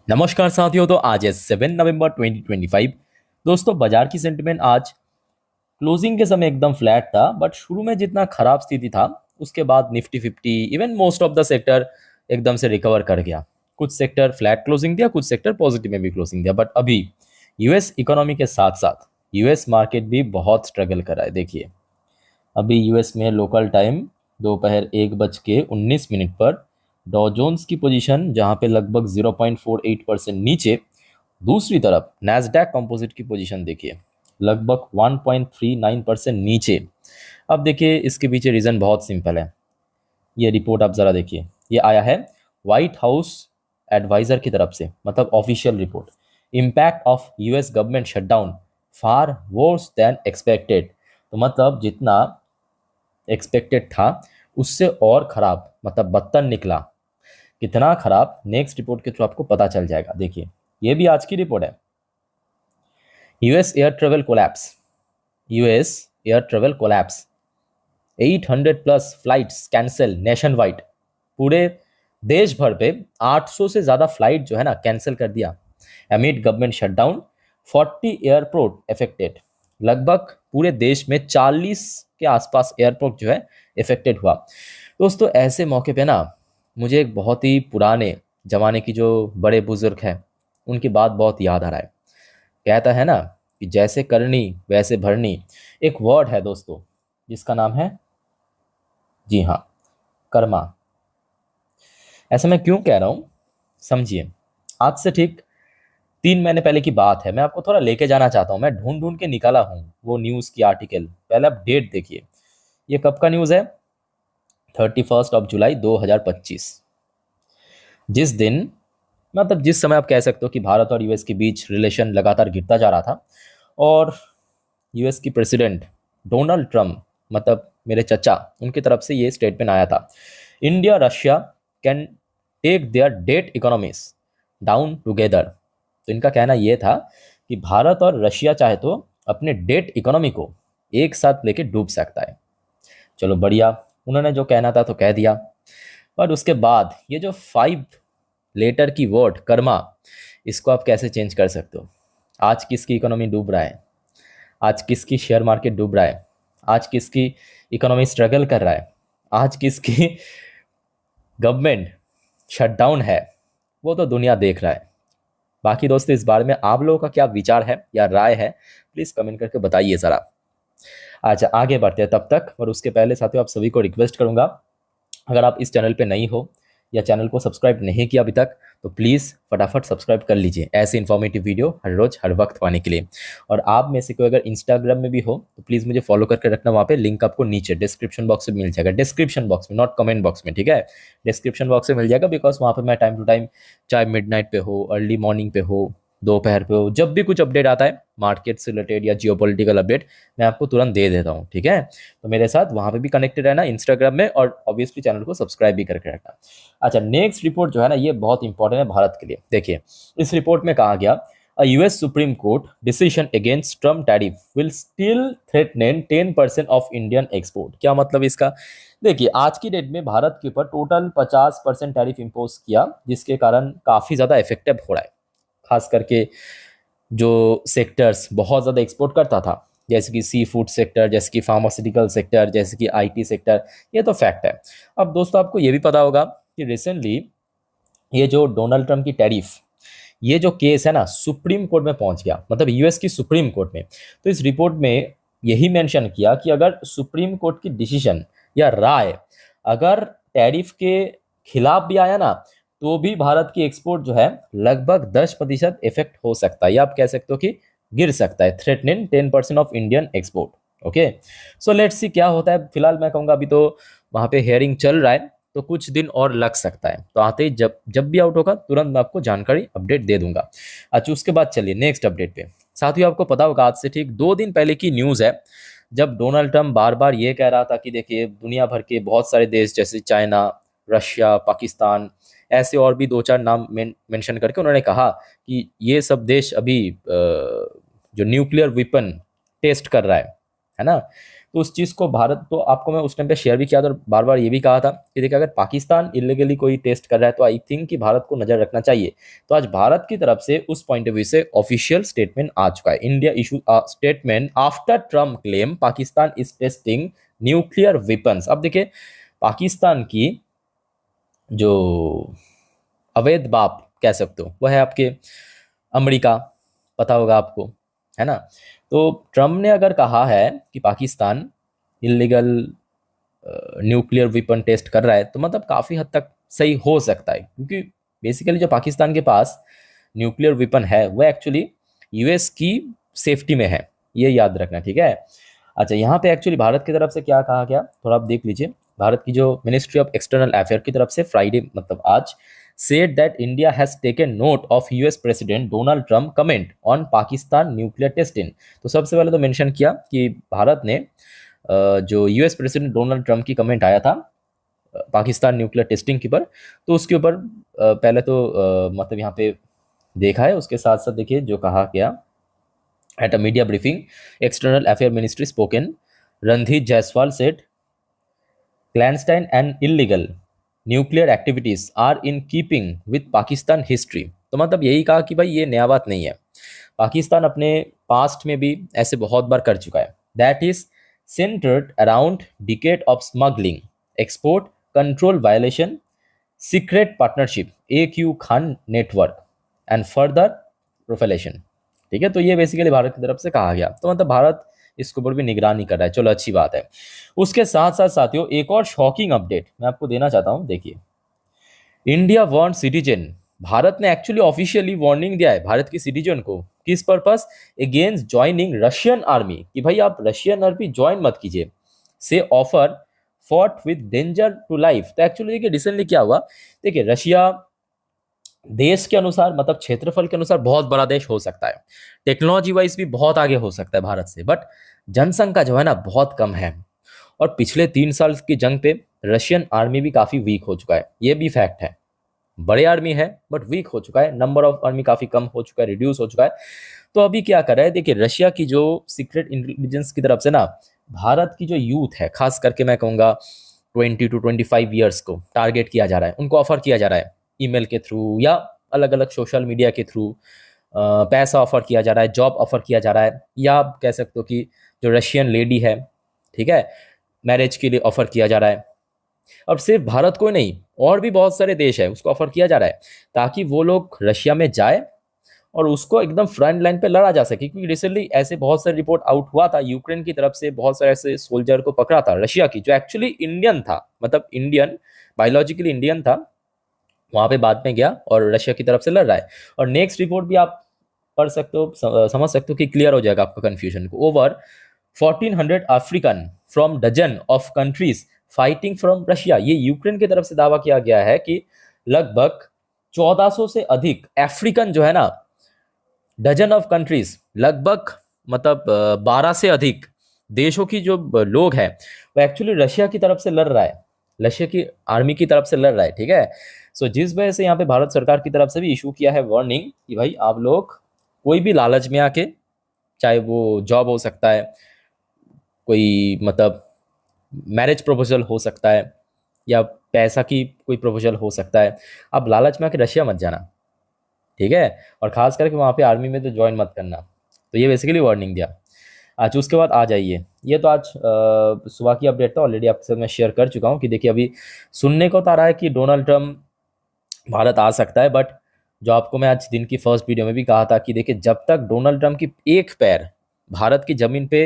नमस्कार साथियों। तो आज है 7 नवंबर 2025। दोस्तों, बाजार की सेंटिमेंट आज क्लोजिंग के समय एकदम फ्लैट था, बट शुरू में जितना खराब स्थिति था उसके बाद Nifty 50 even most of the sector एकदम से रिकवर कर गया। कुछ सेक्टर फ्लैट क्लोजिंग दिया, कुछ सेक्टर पॉजिटिव में भी क्लोजिंग दिया। बट अभी यूएस इकोनॉमी के साथ साथ यूएस मार्केट भी बहुत स्ट्रगल कर रहा है। देखिए, अभी यूएस में लोकल टाइम दोपहर 1:19 पर डॉ जोन्स की पोजीशन जहां पे लगभग 0.48% नीचे, दूसरी तरफ नैस्डैक कंपोजिट की पोजीशन देखिए लगभग 1.39% नीचे। अब देखिए, इसके पीछे रीज़न बहुत सिंपल है। ये रिपोर्ट आप ज़रा देखिए, ये आया है व्हाइट हाउस एडवाइज़र की तरफ से, मतलब official report. Impact of US government shutdown far worse than expected. तो मतलब जितना एक्सपेक्टेड था उससे और ख़राब, मतलब बदतर निकला। कितना ख़राब नेक्स्ट रिपोर्ट के थ्रू आपको पता चल जाएगा। देखिए, ये भी आज की रिपोर्ट है। US air travel collapse, US air travel collapse, 800 plus flights cancel nation wide. पूरे देश भर पे 800 से ज़्यादा फ्लाइट जो है ना कैंसिल कर दिया। एमिड गवर्नमेंट शटडाउन 40 एयरपोर्ट अफेक्टेड। लगभग पूरे देश में 40 के आसपास एयरपोर्ट जो है अफेक्टेड हुआ। दोस्तों, ऐसे मौके पे ना मुझे एक बहुत ही पुराने ज़माने की जो बड़े बुजुर्ग हैं उनकी बात बहुत याद आ रहा है। कहता है ना कि जैसे करनी वैसे भरनी। एक वर्ड है दोस्तों जिसका नाम है, जी हाँ, कर्मा। ऐसा मैं क्यों कह रहा हूँ, समझिए। आज से ठीक 3 महीने पहले की बात है। मैं आपको थोड़ा लेके जाना चाहता हूँ। मैं ढूंढ ढूंढ के निकाला हूँ वो न्यूज़ की आर्टिकल। पहले आप डेट देखिए, ये कब का न्यूज़ है? 31 जुलाई 2025। जिस दिन, मतलब जिस समय आप कह सकते हो कि भारत और यूएस के बीच रिलेशन लगातार गिरता जा रहा था, और यूएस की प्रेसिडेंट डोनाल्ड ट्रम्प, मतलब मेरे चचा, उनकी तरफ से ये स्टेटमेंट आया था, India Russia can take their debt economies down together. तो इनका कहना यह था कि भारत और रशिया चाहे तो अपने डेट इकोनॉमी को एक साथ लेके डूब सकता है। चलो बढ़िया, उन्होंने जो कहना था तो कह दिया। पर उसके बाद ये जो 5 लेटर की वर्ड कर्मा, इसको आप कैसे चेंज कर सकते हो? आज किसकी इकोनॉमी डूब रहा है? आज किसकी शेयर मार्केट डूब रहा है? आज किसकी इकोनॉमी स्ट्रगल कर रहा है? आज किसकी गवर्नमेंट शटडाउन है? वो तो दुनिया देख रहा है। बाकी दोस्तों, इस बारे में आप लोगों का क्या विचार है या राय है, प्लीज़ कमेंट करके बताइए ज़रा। अच्छा, आगे बढ़ते हैं। तब तक और उसके पहले साथियों, आप सभी को रिक्वेस्ट करूंगा, अगर आप इस चैनल पे नहीं हो या चैनल को सब्सक्राइब नहीं किया अभी तक, तो प्लीज़ फटाफट सब्सक्राइब कर लीजिए ऐसे इन्फॉर्मेटिव वीडियो हर रोज़ हर वक्त पाने के लिए। और आप में से कोई अगर इंस्टाग्राम में भी हो तो प्लीज़ मुझे फॉलो करके रखना। वहाँ पे लिंक आपको नीचे डिस्क्रिप्शन बॉक्स में मिल जाएगा। डिस्क्रिप्शन बॉक्स में, नॉट कमेंट बॉक्स में, ठीक है? डिस्क्रिप्शन बॉक्स में मिल जाएगा, बिकॉज वहाँ पर मैं टाइम टू टाइम, चाहे मिडनाइट पे हो, अर्ली मॉर्निंग पे हो, दोपहर पे हो, जब भी कुछ अपडेट आता है मार्केट से रिलेटेड या जियोपॉलिटिकल अपडेट, मैं आपको तुरंत दे देता हूँ, ठीक है? तो मेरे साथ वहाँ पे भी कनेक्टेड रहना इंस्टाग्राम में, और ऑब्वियसली चैनल को सब्सक्राइब भी करके रखना। अच्छा, नेक्स्ट रिपोर्ट जो है ना, ये बहुत इंपॉर्टेंट है भारत के लिए। देखिए, इस रिपोर्ट में कहा गया, a US supreme court decision against Trump tariff will still threaten 10% of Indian export. क्या मतलब इसका? देखिए, आज की डेट में भारत के ऊपर टोटल 50% टैरिफ इम्पोज किया, जिसके कारण काफ़ी ज़्यादा इफेक्टिव हो रहा है। खास करके जो सेक्टर्स बहुत ज़्यादा एक्सपोर्ट करता था, जैसे कि सी फूड सेक्टर, जैसे कि फार्मास्यूटिकल सेक्टर, जैसे कि आईटी सेक्टर, ये तो फैक्ट है। अब दोस्तों, आपको ये भी पता होगा कि रिसेंटली ये जो डोनाल्ड ट्रम्प की टैरिफ, ये जो केस है ना, सुप्रीम कोर्ट में पहुंच गया, मतलब यूएस की सुप्रीम कोर्ट में। तो इस रिपोर्ट में यही मेंशन किया कि अगर सुप्रीम कोर्ट की डिसीजन या राय अगर टैरिफ के खिलाफ भी आया ना, तो भी भारत की एक्सपोर्ट जो है लगभग 10% इफेक्ट हो सकता है, या आप कह सकते हो कि गिर सकता है। Threatening 10% of Indian export. Okay, so let's see क्या होता है। फिलहाल मैं कहूँगा अभी तो वहाँ पे हेयरिंग चल रहा है, तो कुछ दिन और लग सकता है। तो आते ही जब जब भी आउट होगा तुरंत मैं आपको जानकारी अपडेट दे दूंगा। अच्छा, उसके बाद चलिए नेक्स्ट अपडेट पे। साथियों, आपको पता होगा आज से ठीक 2 दिन पहले की न्यूज़ है, जब डोनाल्ड ट्रम्प बार बार ये कह रहा था कि देखिए, दुनिया भर के बहुत सारे देश जैसे चाइना, रशिया, पाकिस्तान, ऐसे और भी 2-4 नाम मेंशन करके उन्होंने कहा कि ये सब देश अभी जो न्यूक्लियर वेपन टेस्ट कर रहा है ना? तो उस चीज़ को भारत, तो आपको मैं उस टाइम पे शेयर भी किया था और बार बार ये भी कहा था कि देखिए अगर पाकिस्तान इलीगली कोई टेस्ट कर रहा है तो आई थिंक कि भारत को नज़र रखना चाहिए। तो आज भारत की तरफ से उस पॉइंट ऑफ व्यू से ऑफिशियल स्टेटमेंट आ चुका है। India issue statement after Trump claim Pakistan is testing nuclear weapons. अब देखिए पाकिस्तान की जो अवैध बाप कह सकते हो वह है आपके अमेरिका, पता होगा आपको, है ना। तो ट्रम्प ने अगर कहा है कि Pakistan illegal nuclear weapon test कर रहा है तो मतलब काफ़ी हद तक सही हो सकता है, क्योंकि बेसिकली जो पाकिस्तान के पास न्यूक्लियर वेपन है वो एक्चुअली यूएस की सेफ्टी में है, ये याद रखना, ठीक है। अच्छा, यहाँ पे एक्चुअली भारत की तरफ से क्या कहा गया थोड़ा आप देख लीजिए। भारत की जो मिनिस्ट्री ऑफ एक्सटर्नल अफेयर की तरफ से फ्राइडे मतलब आज said that India has taken note of US President Donald Trump comment on Pakistan nuclear testing। तो सबसे पहले तो मेंशन किया कि भारत ने जो यूएस प्रेसिडेंट डोनाल्ड ट्रम्प की कमेंट आया था पाकिस्तान न्यूक्लियर टेस्टिंग के ऊपर, तो उसके ऊपर पहले तो मतलब यहाँ पे देखा है। उसके साथ साथ देखिए जो कहा गया at a media briefing external affair ministry spoken Randhir Jaiswal said clandestine and illegal nuclear activities are in keeping with Pakistan history. तो मतलब यही कहा कि भाई ये नया बात नहीं है, पाकिस्तान अपने पास्ट में भी ऐसे बहुत बार कर चुका है। That is centred around decade of smuggling, export control violation, secret partnership, AQ Khan network and further proliferation. ठीक है, तो ये बेसिकली भारत की तरफ से कहा गया। तो मतलब भारत इसके ऊपर भी निगरानी कर रहा है, चलो अच्छी बात है। उसके साथ साथ साथियों एक और शॉकिंग अपडेट मैं आपको देना चाहता हूं। देखिए इंडिया वार्न सिटीजन, भारत ने एक्चुअली ऑफिशियली वार्निंग दिया है भारत की सिटीजन को, किस purpose, against joining Russian army, कि भाई आप रशियन आर्मी ज्वाइन मत कीजिए, से offer fraught with danger to life. तो एक्चुअली देखिए रिसेंटली क्या हुआ, देखिए रशिया देश के अनुसार मतलब क्षेत्रफल के अनुसार बहुत बड़ा देश हो सकता है, टेक्नोलॉजी वाइज भी बहुत आगे हो सकता है भारत से, बट जनसंख्या जो है ना बहुत कम है। और पिछले 3 साल की जंग पे रशियन आर्मी भी काफी वीक हो चुका है, ये भी फैक्ट है। बड़े आर्मी है बट वीक हो चुका है, नंबर ऑफ आर्मी काफी कम हो चुका है, रिड्यूस हो चुका है। तो अभी क्या कर रहा है, देखिए रशिया की जो सीक्रेट इंटेलिजेंस की तरफ से ना भारत की जो यूथ है, खास करके मैं कहूँगा 20 to 25 ईयर्स को टारगेट किया जा रहा है, उनको ऑफर किया जा रहा है ईमेल के थ्रू या अलग अलग सोशल मीडिया के थ्रू, पैसा ऑफर किया जा रहा है, जॉब ऑफर किया जा रहा है, या आप कह सकते हो कि जो रशियन लेडी है, ठीक है, मैरिज के लिए ऑफर किया जा रहा है। अब सिर्फ भारत को नहीं और भी बहुत सारे देश है उसको ऑफर किया जा रहा है, ताकि वो लोग रशिया में जाए और उसको एकदम फ्रंट लाइन पे लड़ा जा सके। क्योंकि रिसेंटली ऐसे बहुत सारे रिपोर्ट आउट हुआ था, यूक्रेन की तरफ से बहुत सारे ऐसे सोल्जर को पकड़ा था रशिया की, जो एक्चुअली इंडियन था, मतलब इंडियन, बायोलॉजिकली इंडियन था, वहां पे बाद में गया और रशिया की तरफ से लड़ रहा है। और नेक्स्ट रिपोर्ट भी आप पढ़ सकते हो, समझ सकते हो कि क्लियर हो जाएगा आपका कंफ्यूजन को। Over 1400 African from dozen of countries fighting from Russia, ये यूक्रेन की तरफ से दावा किया गया है कि लगभग 1400 से अधिक अफ्रीकन जो है ना, डजन ऑफ कंट्रीज, लगभग मतलब 12 से अधिक देशों की जो लोग हैं वो एक्चुअली रशिया की तरफ से लड़ रहा है, रशिया की आर्मी की तरफ से लड़ रहा है, ठीक है। सो जिस वजह से यहाँ पे भारत सरकार की तरफ से भी इशू किया है वार्निंग कि भाई आप लोग कोई भी लालच में आके, चाहे वो जॉब हो सकता है, कोई मतलब मैरिज प्रपोजल हो सकता है, या पैसा की कोई प्रपोजल हो सकता है, आप लालच में आके रशिया मत जाना, ठीक है। और खास करके वहाँ पे आर्मी में तो ज्वाइन मत करना। तो ये बेसिकली वार्निंग दिया। आज उसके बाद आ जाइए, ये तो आज सुबह की अपडेट था, ऑलरेडी आपके साथ मैं शेयर कर चुका हूँ कि देखिए अभी सुनने को तो आ रहा है कि डोनाल्ड ट्रम्प भारत आ सकता है, बट जो आपको मैं आज दिन की फर्स्ट वीडियो में भी कहा था कि देखिए जब तक डोनाल्ड ट्रम्प की एक पैर भारत की ज़मीन पे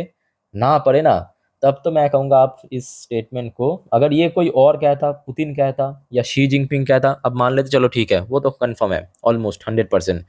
ना पड़े ना, तब तो मैं कहूँगा आप इस स्टेटमेंट को, अगर ये कोई और कहता, पुतिन कहता या शी जिनपिंग कहता, अब मान लेते चलो ठीक है वो तो कन्फर्म है ऑलमोस्ट 100%,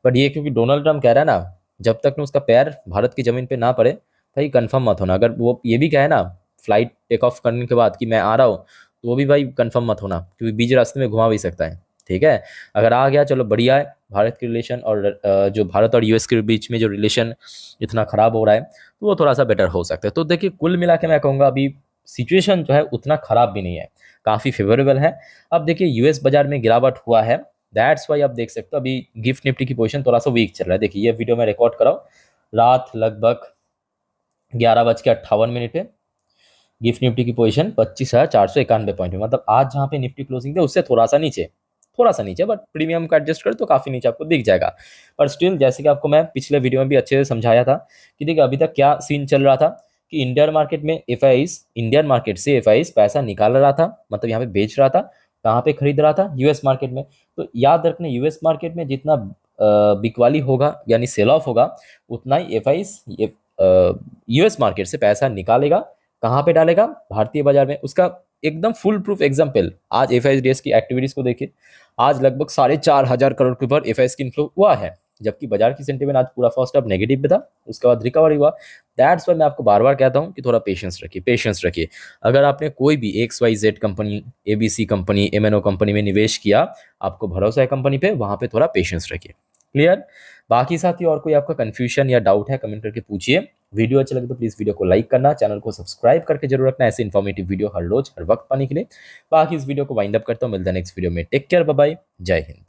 बट ये क्योंकि डोनाल्ड ट्रम्प कह रहा है ना, जब तक उसका पैर भारत की ज़मीन पे ना पड़े भाई कंफर्म मत होना। अगर वो ये भी कहे ना फ्लाइट टेक ऑफ करने के बाद कि मैं आ रहा हूँ, तो वो भी भाई कंफर्म मत होना, क्योंकि बीच रास्ते में घुमा भी सकता है, ठीक है। अगर आ गया चलो बढ़िया है, भारत के रिलेशन और जो भारत और यूएस के बीच में जो रिलेशन इतना ख़राब हो रहा है तो वो थोड़ा सा बेटर हो सकता है। तो देखिए कुल मिला के मैं कहूँगा अभी सिचुएशन जो है उतना ख़राब भी नहीं है, काफ़ी फेवरेबल है। अब देखिए यूएस बाजार में गिरावट हुआ है, दैट्स वाई आप देख सकते हो अभी गिफ्ट निफ्टी की पोजीशन थोड़ा सा वीक चल रहा है। देखिए ये वीडियो मैं रिकॉर्ड कराऊँ रात लगभग 11:58 पे गिफ्ट निफ्टी की पोजीशन 25,491 पॉइंट में, मतलब आज जहाँ पे निफ्टी क्लोजिंग थे उससे थोड़ा सा नीचे, बट प्रीमियम का एडजस्ट कर तो काफ़ी नीचे आपको दिख जाएगा। पर स्टिल जैसे कि आपको मैं पिछले वीडियो में भी अच्छे से समझाया था कि देखिए अभी तक क्या सीन चल रहा था कि इंडियन मार्केट में इंडियन मार्केट से एफ पैसा निकाल रहा था, मतलब यहाँ पे बेच रहा था, कहाँ पे खरीद रहा था, यूएस मार्केट में। तो याद रखना यूएस मार्केट में जितना बिकवाली होगा यानी सेल ऑफ होगा, उतना ही एफ यूएस मार्केट से पैसा निकालेगा, कहाँ पे डालेगा, भारतीय बाजार में। उसका एकदम फुल प्रूफ एग्जाम्पल आज एफआईडीएस की एक्टिविटीज को देखिए, आज लगभग 4,500 करोड़ के ऊपर एफआईएस की इनफ्लो हुआ है, जबकि बाजार की सेंटीमेंट आज पूरा फर्स्ट हाफ नेगेटिव में था, उसके बाद रिकवरी हुआ। दैट्स वाई मैं आपको बार बार कहता हूँ कि थोड़ा पेशेंस रखिए। अगर आपने कोई भी XYZ company, ABC company, MNO company में निवेश किया, आपको भरोसा है कंपनी पे, वहां पे थोड़ा पेशेंस रखिए। क्लियर? बाकी साथी और कोई आपका कंफ्यूजन या डाउट है कमेंट करके पूछिए। वीडियो अच्छा लगे तो प्लीज वीडियो को लाइक करना, चैनल को सब्सक्राइब करके जरूर रखना ऐसे इन्फॉर्मेटिव वीडियो हर रोज हर वक्त पाने के लिए। बाकी इस वीडियो को वाइंड अप करता हूँ, मिलता है नेक्स्ट वीडियो में। टेक केयर, बाय बाय, जय हिंद।